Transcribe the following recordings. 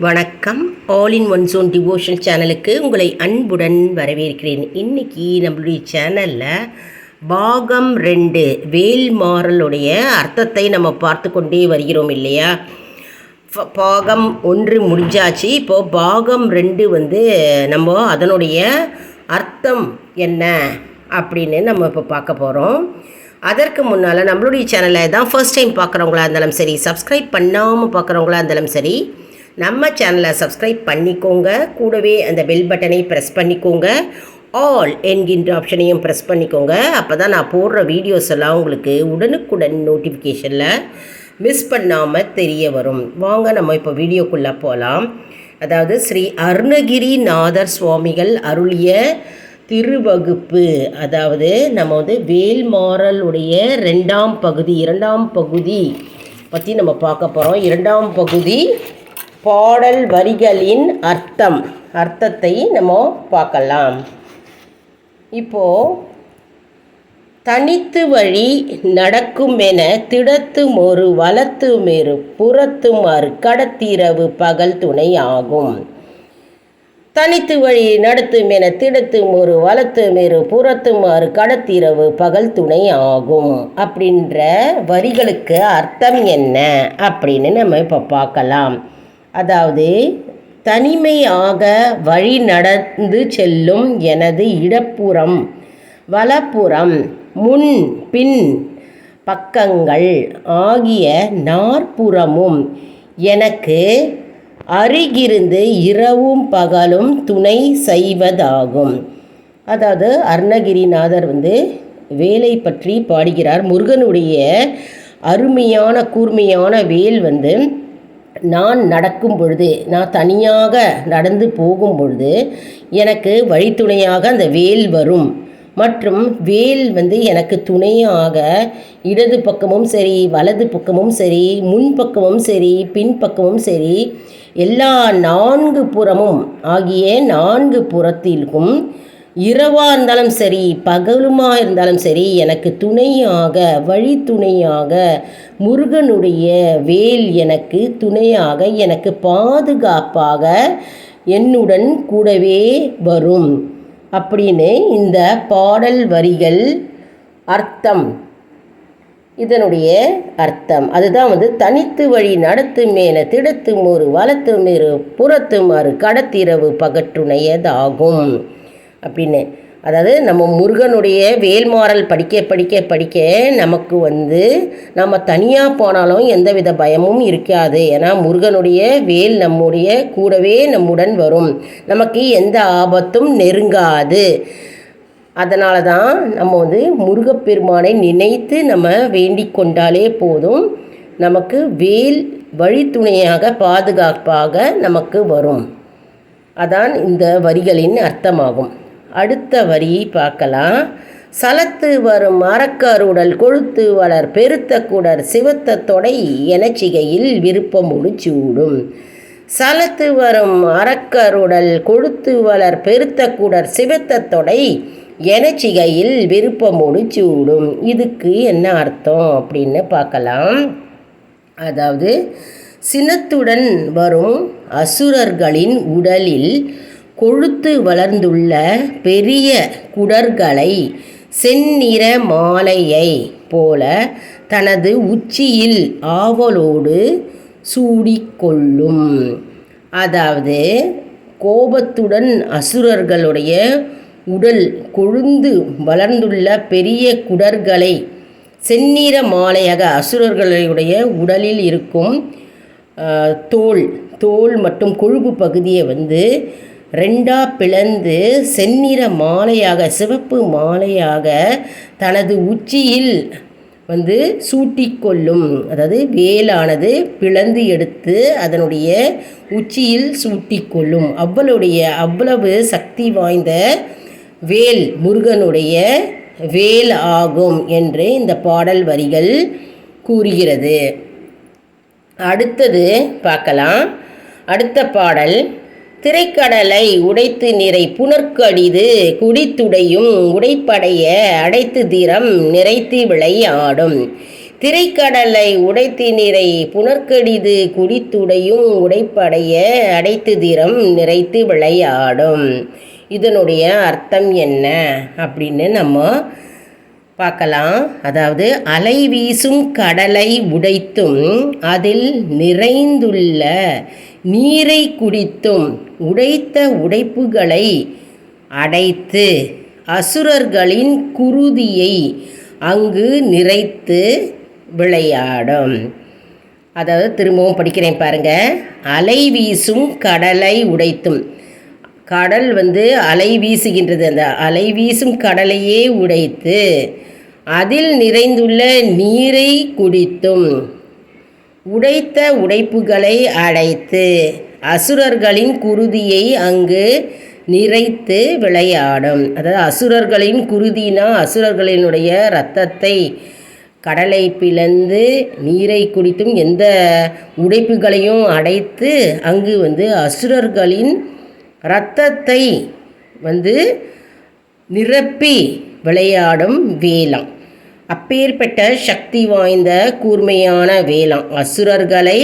வணக்கம். All in one zone devotion சேனலுக்கு உங்களை அன்புடன் வரவேற்கிறேன். இன்றைக்கி நம்மளுடைய சேனலில் பாகம் 2 வேல்மாறலுடைய அர்த்தத்தை நம்ம பார்த்து கொண்டே வருகிறோம் இல்லையா. பாகம் 1 முடிஞ்சாச்சு. இப்போது பாகம் 2 நம்ம அதனுடைய அர்த்தம் என்ன அப்படின்னு நம்ம இப்போ பார்க்க போகிறோம். அதற்கு முன்னால் நம்மளுடைய சேனலை தான் ஃபர்ஸ்ட் டைம் பார்க்குறவங்களா இருந்தாலும் சரி, சப்ஸ்கிரைப் பண்ணாமல் பார்க்குறவங்களா இருந்தாலும் சரி, நம்ம சேனலை சப்ஸ்கிரைப் பண்ணிக்கோங்க. கூடவே அந்த பெல் பட்டனை ப்ரெஸ் பண்ணிக்கோங்க. ஆல் என்கின்ற ஆப்ஷனையும் ப்ரெஸ் பண்ணிக்கோங்க. அப்போ தான் நான் போடுற வீடியோஸ் எல்லாம் உங்களுக்கு உடனுக்குடன் நோட்டிஃபிகேஷனில் மிஸ் பண்ணாமல் தெரிய வரும். வாங்க நம்ம இப்போ வீடியோக்குள்ளே போகலாம். அதாவது ஸ்ரீ அருணகிரிநாதர் சுவாமிகள் அருளிய திருவகுப்பு, அதாவது நம்ம வேல்மாறலுடைய 2ஆம் பகுதி பற்றி நம்ம பார்க்க போகிறோம். 2ஆம் பகுதி பாடல் வரிகளின் அர்த்தத்தை நம்ம பார்க்கலாம். இப்போது தனித்து வழி நடக்குமென திடத்துமொரு வலத்துமேறு புறத்துமாறு கடத்திரவு பகல் துணை ஆகும். தனித்து வழி நடத்துமென திடத்துமொரு வலத்துமேறு புறத்துமாறு கடத்திரவு பகல் துணை ஆகும் அப்படின்ற வரிகளுக்கு அர்த்தம் என்ன அப்படின்னு நம்ம இப்போ பார்க்கலாம். அதாவது தனிமையாக வழி நடந்து செல்லும் எனது இடப்புறம் வலப்புறம் முன் பின் பக்கங்கள் ஆகிய நாற்புறமும் எனக்கு அருகிருந்து இரவும் பகலும் துணை செய்வதாகும். அதாவது அருணகிரிநாதர் வேலை பற்றி பாடுகிறார். முருகனுடைய அருமையான கூர்மையான வேல் நான் நடக்கும் பொழுது, நான் தனியாக நடந்து போகும் பொழுது எனக்கு வழித்துணையாக அந்த வேல் வரும். மற்றும் வேல் எனக்கு துணையாக இடது பக்கமும் சரி, வலது பக்கமும் சரி, முன்பக்கமும் சரி, பின்பக்கமும் சரி, எல்லா 4 புறமும் ஆகிய 4 புறத்திற்கும் இரவாக இருந்தாலும் சரி, பகலுமாக இருந்தாலும் சரி, எனக்கு துணையாக வழித்துணையாக முருகனுடைய வேல் எனக்கு துணையாக, எனக்கு பாதுகாப்பாக என்னுடன் கூடவே வரும் அப்படின்னு இந்த பாடல் வரிகள் அர்த்தம். இதனுடைய அர்த்தம் அதுதான் தனித்து வழி நடத்துமேன திடத்துமொரு வலத்துமேறு புறத்துமாறு கடத்திரவு பகற்றுணையதாகும் அப்படின்னு. அதாவது நம்ம முருகனுடைய வேல்மாறல் படிக்க நமக்கு நம்ம தனியாக போனாலும் எந்தவித பயமும் இருக்காது. ஏன்னா முருகனுடைய வேல் நம்முடைய கூடவே நம்முடன் வரும், நமக்கு எந்த ஆபத்தும் நெருங்காது. அதனால தான் நம்ம முருகப்பெருமானை நினைத்து நம்ம வேண்டிக் கொண்டாலே போதும், நமக்கு வேல் வழித்துணையாக பாதுகாப்பாக நமக்கு வரும். அதான் இந்த வரிகளின் அர்த்தமாகும். அடுத்த வரி பார்க்கலாம். சலத்து வரும் அறக்கருடல் கொழுத்து வளர் பெருத்த குடர் சிவத்த தொடை எனச்சிகையில் விருப்பமுடு சூடும். சலத்து வரும் அறக்கருடல் கொழுத்து வளர் பெருத்த குடர் சிவத்த தொடை எனச்சிகையில் விருப்பமுடு சூடும். இதுக்கு என்ன அர்த்தம் அப்படின்னு பார்க்கலாம். அதாவது சினத்துடன் வரும் அசுரர்களின் உடலில் கொழுத்து வளர்ந்துள்ள பெரிய குடர்களை செந்நிற மாலையை போல தனது உச்சியில் ஆவலோடு சூடிக்கொள்ளும். அதாவது கோபத்துடன் அசுரர்களுடைய உடல் கொழுந்து வளர்ந்துள்ள பெரிய குடர்களை செந்நிற மாலையாக, அசுரர்களுடைய உடலில் இருக்கும் தோல் மற்றும் கொழுப்பு பகுதியை 2ஆ பிளந்து செந்நிற மாலையாக, சிவப்பு மாலையாக தனது உச்சியில் சூட்டிக்கொள்ளும். அதாவது வேலானது பிளந்து எடுத்து அதனுடைய உச்சியில் சூட்டிக்கொள்ளும். அவ்வளவு சக்தி வாய்ந்த வேல் முருகனுடைய வேல் ஆகும் என்று இந்த பாடல் வரிகள் கூறுகிறது. அடுத்தது பார்க்கலாம். அடுத்த பாடல். திரைக்கடலை உடைத்து நிறை புனர்க்கடிது குடித்துடையும் உடைப்படைய அடைத்து தீரம் நிறைத்து விளையாடும். திரைக்கடலை உடைத்து நிறை புனர்கடிது குடித்துடையும் உடைப்படைய அடைத்து திறம் நிறைத்து விளையாடும். இதனுடைய அர்த்தம் என்ன அப்படின்னு நம்ம பார்க்கலாம். அதாவது அலை வீசும் கடலை உடைத்தும் அதில் நிறைந்துள்ள நீரை குடித்தும் உடைத்த உடைப்புகளை அடைத்து அசுரர்களின் குருதியை அங்கு நிறைத்து விளையாடும். அதாவது திரும்பவும் படிக்கிறேன் பாருங்க. அலை வீசும் கடலை உடைத்தும், கடல் அலை வீசுகின்றது, அந்த அலை வீசும் கடலையே உடைத்து அதில் நிறைந்துள்ள நீரை குடித்தும் உடைத்த உடைப்புகளை அடைத்து அசுரர்களின் குருதியை அங்கு நிறைத்து விளையாடும். அதாவது அசுரர்களின் குருதினா அசுரர்களினுடைய இரத்தத்தை கடலை பிளந்து நீரை குடித்தும் எந்த உடைப்புகளையும் அடைத்து அங்கு அசுரர்களின் இரத்தத்தை நிரப்பி விளையாடும் வேலம். அப்பேற்பட்ட சக்தி வாய்ந்த கூர்மையான வேலம். அசுரர்களை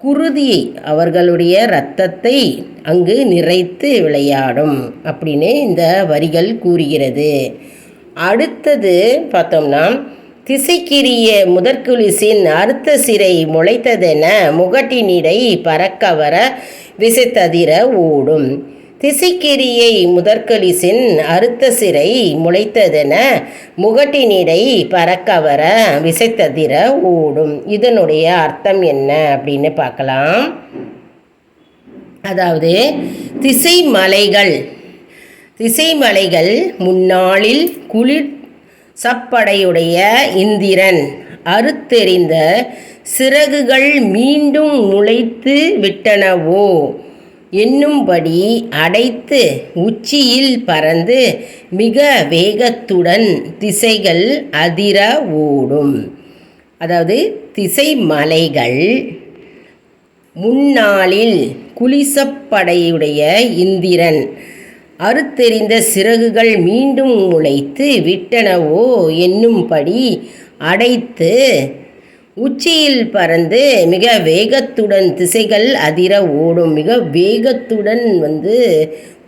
குருதியை அவர்களுடைய இரத்தத்தை அங்கு நிறைத்து விளையாடும் அப்படின்னு இந்த வரிகள் கூறுகிறது. அடுத்தது பார்த்தோம்னா, திசைக்கிரிய முதற்குலிசின் அறுத்த சிறை முளைத்ததென முகட்டினிடை பறக்கவர விசைத்ததிர ஓடும். திசைக்கிரியை முதற்கலிசின் அறுத்த சிறை முளைத்ததென முகட்டினிடை பறக்கவர விசைத்ததிர ஓடும். இதனுடைய அர்த்தம் என்ன அப்படின்னு பார்க்கலாம். அதாவது திசைமலைகள் முன்னாளில் குளிர் சப்படையுடைய இந்திரன் அறுத்தெறிந்த சிறகுகள் மீண்டும் முளைத்து விட்டனவோ என்னும்படி அடைத்து உச்சியில் பறந்து மிக வேகத்துடன் திசைகள் அதிர ஓடும். அதாவது திசைமலைகள் முன்னாளில் குளிசப்படையுடைய இந்திரன் அறுத்தெறிந்த சிறகுகள் மீண்டும் முளைத்து விட்டனவோ என்னும்படி அடைத்து உச்சியில் பறந்து மிக வேகத்துடன் திசைகள் அதிர ஓடும். மிக வேகத்துடன்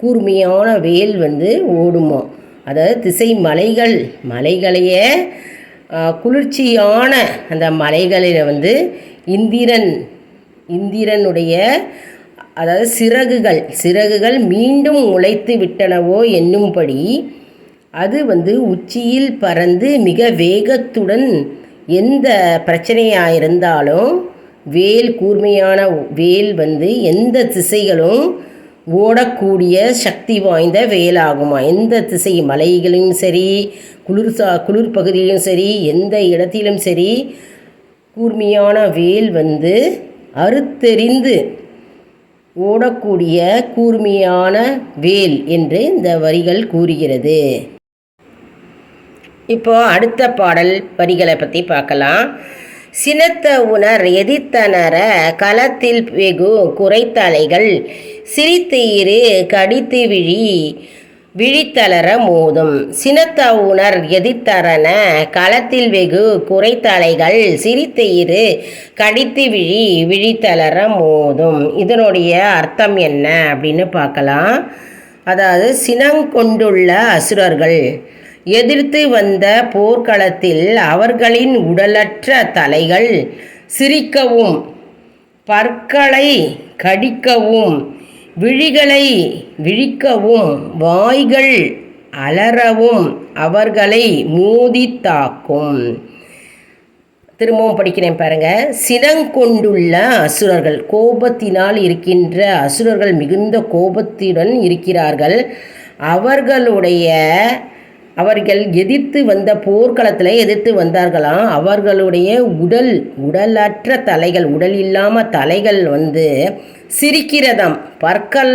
கூர்மையான வேல் ஓடுமோ. அதாவது திசை மலைகளையே குளிர்ச்சியான அந்த மலைகளில் இந்திரனுடைய அதாவது சிறகுகள் மீண்டும் முளைத்து விட்டனவோ என்னும்படி அது உச்சியில் பறந்து மிக வேகத்துடன் எந்த பிரச்சனையாக இருந்தாலும் கூர்மையான வேல் எந்த திசைகளும் ஓடக்கூடிய சக்தி வாய்ந்த வேலாகுமா. எந்த திசை மலைகளிலும் சரி, குளிர் பகுதியிலும் சரி, எந்த இடத்திலும் சரி கூர்மையான வேல் அறுத்தெறிந்து ஓடக்கூடிய கூர்மையான வேல் என்று இந்த வரிகள் கூறுகிறது. இப்போ அடுத்த பாடல் வரிகளை பற்றி பார்க்கலாம். சினத்த உணர் எதிர்த்தனர களத்தில் வெகு குறைத்தலைகள் சிரித்து இரு கடித்து விழித்தளர மோதும். சினத்த உணர் எதிர்த்தரன களத்தில் வெகு குறைத்தலைகள் சிரித்து இரு கடித்து விழித்தளர மோதும். இதனுடைய அர்த்தம் என்ன அப்படின்னு பார்க்கலாம். அதாவது சினங்கொண்டுள்ள அசுரர்கள் எதிர்த்து வந்த போர்க்களத்தில் அவர்களின் உடலற்ற தலைகள் சிரிக்கவும் பற்களை கடிக்கவும் விழிகளை விழிக்கவும் வாய்கள் அலறவும் அவர்களை மோதி தாக்கும். திரும்பவும் படிக்கிறேன் பாருங்க. சினங்கொண்டுள்ள அசுரர்கள், கோபத்தினால் இருக்கின்ற அசுரர்கள் மிகுந்த கோபத்துடன் இருக்கிறார்கள். அவர்கள் எதிர்த்து வந்த போர்க்களத்தில் எதிர்த்து வந்தார்களாம். அவர்களுடைய உடலற்ற தலைகள், உடல் இல்லாமல் தலைகள் சிரிக்கிறதாம், பற்கள்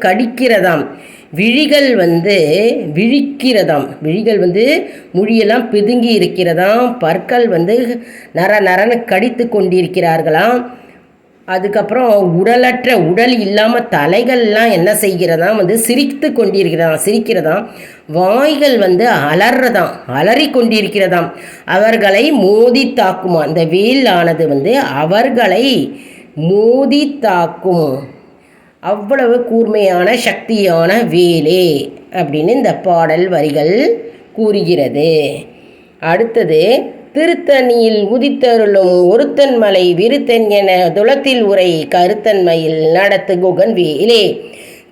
கடிக்கிறதாம், விழிகள் விழிக்கிறதாம், விழிகள் மொழியெல்லாம் பிதுங்கி இருக்கிறதாம், பற்கள் நர நரன்னு கடித்து கொண்டிருக்கிறார்களாம். அதுக்கப்புறம் உடல் இல்லாமல் தலைகள்லாம் என்ன செய்கிறதாம் சிரித்து சிரிக்கிறதாம். வாய்கள் அலறி கொண்டிருக்கிறதாம். அவர்களை மோதி தாக்குமா. இந்த வேல் ஆனது அவர்களை மோதி தாக்கும். அவ்வளவு கூர்மையான சக்தியான வேலே அப்படின்னு இந்த பாடல் வரிகள் கூறுகிறது. அடுத்தது, திருத்தணியில் உதித்தருளும் ஒருத்தன் மலை விருத்தன் என துளத்தில் உரை கருத்தன்மையில் நடத்து குகன் வேலே.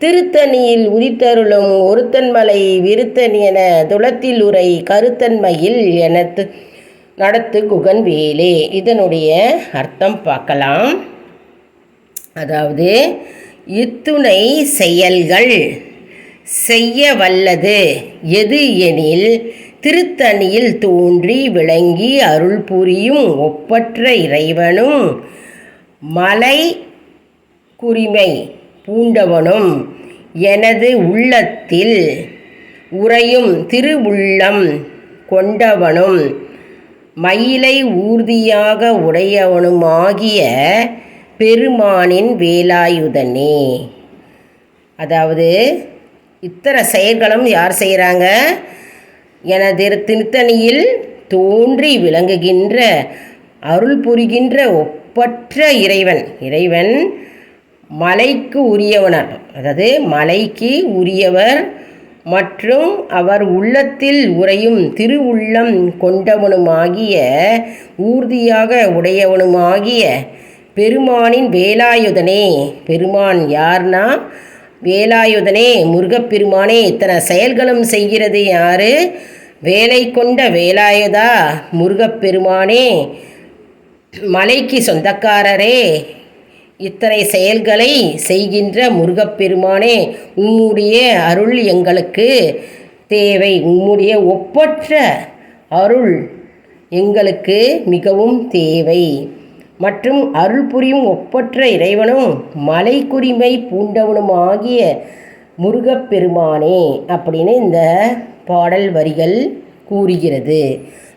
திருத்தணியில் உதித்தருளும் ஒருத்தன் மலை விருத்தன் என துளத்தில் உரை கருத்தன்மையில் என நடத்து குகன் வேலே. இதனுடைய அர்த்தம் பார்க்கலாம். அதாவது, இத்துணை செயல்கள் செய்ய வல்லது எது எனில் திருத்தணியில் தோன்றி விளங்கி அருள் புரியும் ஒப்பற்ற இறைவனும் மலை குறிமை பூண்டவனும் எனது உள்ளத்தில் உறையும் திருவுள்ளம் கொண்டவனும் மயிலை ஊர்தியாக உடையவனுமாகிய பெருமானின் வேலாயுதனே. அதாவது, இத்தனை செயல்களும் யார் செய்கிறாங்க? எனது திருத்தணியில் தோன்றி விளங்குகின்ற அருள் புரிகின்ற ஒப்பற்ற இறைவன் மலைக்கு உரியவனர், அதாவது மலைக்கு உரியவர் மற்றும் அவர் உள்ளத்தில் உறையும் திருவுள்ளம் கொண்டவனுமாகிய ஊர்தியாக உடையவனுமாகிய பெருமானின் வேலாயுதனே. பெருமான் யார்னா வேலாயுதனே, முருகப்பெருமானே. இத்தனை செயல்களும் செய்கிறது யாரு? வேலை கொண்ட வேலாயுதா முருகப்பெருமானே, மலைக்கு சொந்தக்காரரே. இத்தனை செயல்களை செய்கின்ற முருகப்பெருமானே, உம்முடைய அருள் எங்களுக்கு தேவை. உம்முடைய ஒப்பற்ற அருள் எங்களுக்கு மிகவும் தேவை. மற்றும் அருள் புரியும் ஒப்பற்ற இறைவனும் மலை குறிமை பூண்டவனும் ஆகிய முருகப்பெருமானே அப்படின்னு இந்த பாடல் வரிகள் கூறுகிறது.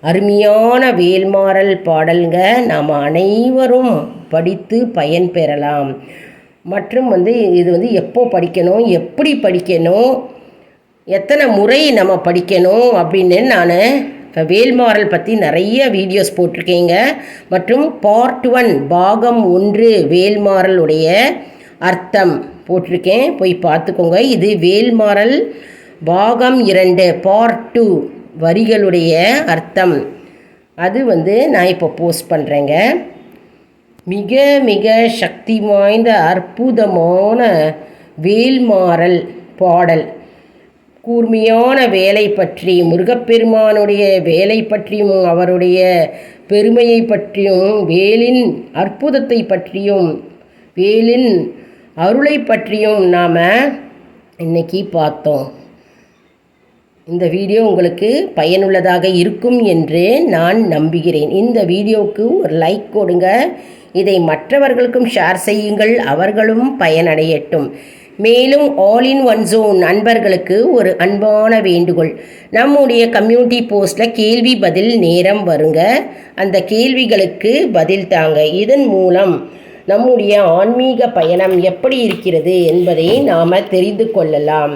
அருமையான வேல்மாறல் பாடல்ங்க. நாம் அனைவரும் படித்து பயன் பெறலாம். மற்றும் இது எப்போ படிக்கணும், எப்படி படிக்கணும், எத்தனை முறை நம்ம படிக்கணும் அப்படின்னு நான் வேல்மாறல் பற்றி நிறைய வீடியோஸ் போட்டிருக்கேங்க. மற்றும் பார்ட் 1 பாகம் 1 வேல்மாறலுடைய அர்த்தம் போட்டிருக்கேன், போய் பார்த்துக்கோங்க. இது வேல்மாறல் பாகம் 2 பார்ட் 2 வரிகளுடைய அர்த்தம். அது நான் இப்போ போஸ்ட் பண்ணுறேங்க. மிக மிக சக்தி வாய்ந்த அற்புதமான வேல்மாறல் பாடல். கூர்மையான வேலை பற்றி, முருகப்பெருமானுடைய வேலை பற்றியும் அவருடைய பெருமையை பற்றியும் வேலின் அற்புதத்தை பற்றியும் வேலின் அருளை பற்றியும் நாம் இன்னைக்கு பார்த்தோம். இந்த வீடியோ உங்களுக்கு பயனுள்ளதாக இருக்கும் என்று நான் நம்புகிறேன். இந்த வீடியோவுக்கு ஒரு லைக் கொடுங்க. இதை மற்றவர்களுக்கும் ஷேர் செய்யுங்கள், அவர்களும் பயனடையட்டும். மேலும் ஆல் இன் ஒன் ஜோன் நண்பர்களுக்கு ஒரு அன்பான வேண்டுகோள். நம்முடைய கம்யூனிட்டி போஸ்ட்டில் கேள்வி பதில் நேரம் வருங்க. அந்த கேள்விகளுக்கு பதில் தாங்க. இதன் மூலம் நம்முடைய ஆன்மீக பயணம் எப்படி இருக்கிறது என்பதை நாம் தெரிந்து கொள்ளலாம்.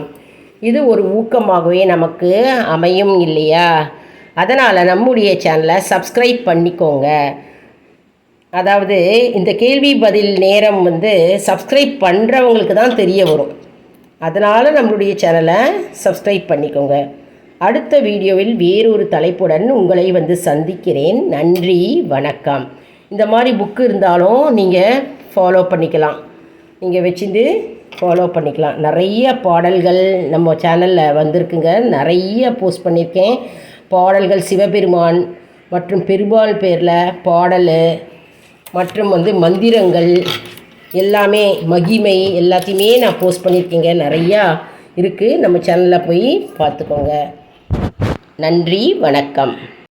இது ஒரு ஊக்கமாகவே நமக்கு அமையும் இல்லையா? அதனால் நம்முடைய சேனலை சப்ஸ்கிரைப் பண்ணிக்கோங்க. அதாவது இந்த கேள்வி பதில் நேரம் சப்ஸ்கிரைப் பண்ணுறவங்களுக்கு தான் தெரிய வரும். அதனால் நம்மளுடைய சேனலை சப்ஸ்கிரைப் பண்ணிக்கோங்க. அடுத்த வீடியோவில் வேறொரு தலைப்புடன் உங்களை சந்திக்கிறேன். நன்றி, வணக்கம். இந்த மாதிரி புக்கு இருந்தாலும் நீங்கள் ஃபாலோ பண்ணிக்கலாம், நீங்கள் வச்சுட்டு ஃபாலோ பண்ணிக்கலாம். நிறைய பாடல்கள் நம்ம சேனலில் வந்திருக்குங்க, நிறைய போஸ்ட் பண்ணியிருக்கேன். பாடல்கள் சிவபெருமான் மற்றும் பெருமாள் பேரில் பாடல் மற்றும் மந்திரங்கள் எல்லாமே மகிமை எல்லாத்தையுமே நான் போஸ்ட் பண்ணியிருக்கேங்க. நிறையா இருக்குது, நம்ம சேனலில் போய் பார்த்துக்கோங்க. நன்றி, வணக்கம்.